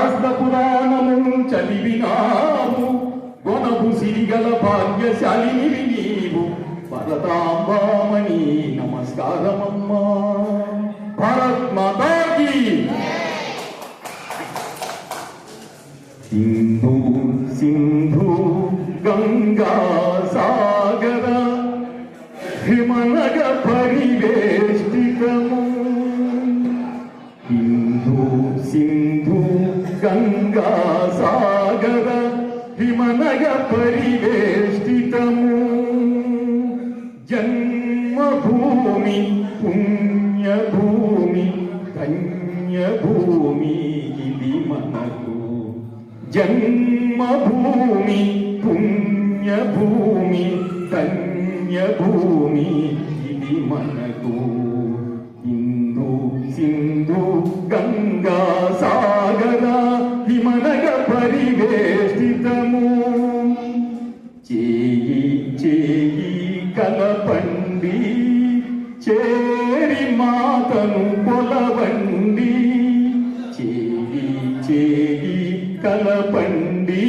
శాస్త్ర పురాణము చదివినాము గొనపు సిరిగల భాగ్యశాలిని నీవు భరతాంబామణి నమస్కారమమ్మా. భారత్ మాతాకి. హిందూ సింధు గంగా సాగర హిమనగ పరివేష్టితము. హిందూ సింధు గంగా సాగర హిమనగ పరివేష్టితము. జన్మభూమి పుణ్యభూమి ధన్యభూమి ఇది మనకు. జన్మభూమి పుణ్యభూమి ధన్యభూమి ఇది మనకు. హిందూ సింధు గంగా సాగర హిమనగ పరివేష్టితము. చేయి చేయి కలపండి చేరి మాతను కొలవండి. చేయి చేయి కలపండి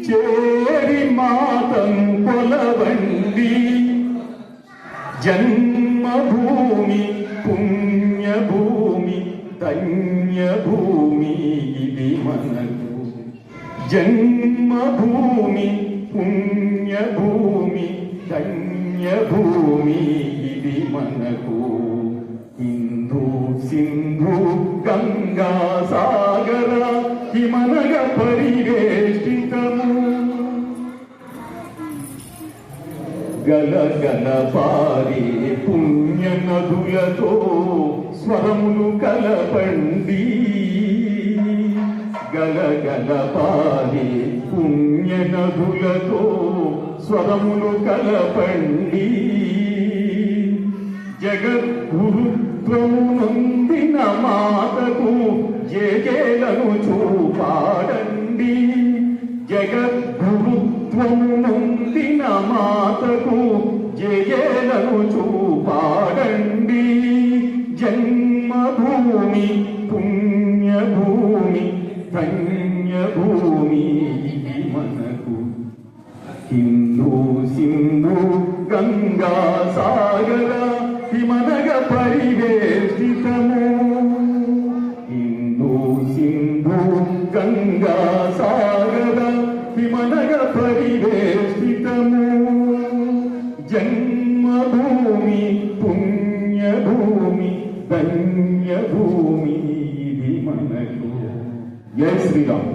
చేరి మాతను కొలవండి. జన్మభూమి పుణ్యభూమి ధన్యభూమి ఇది మనకు. జన్మభూమి పుణ్యభూమి ధన్యభూమి ఇది మనకు. హిందూ సింధు గంగా సాగర హిమనగ పరివేష్టితము. గలగల పారే పుణ్య నదులతో స్వరములు కలపండి. గలగల పారే పుణ్య నదులతో స్వరములు కలపండి. జగద్గురుత్వము నొందిన మాతకు జేజేలను చూపాడండి. జగద్గురుత్వము నొందిన మాతకు జేజేలను చూపాడండి. జన్మభూమి పుణ్యభూమి ధన్యభూమి ఇది మనకు. హిందూ సింధు గంగా సాగర హిమనగ పరివేష్టితము. హిందూ సింధు గంగా సాగర హిమనగ పరివేష్టితము. జన్మభూమి పుణ్యభూమి ధన్యభూమి ఇది మనకు. జై శ్రీరామ్.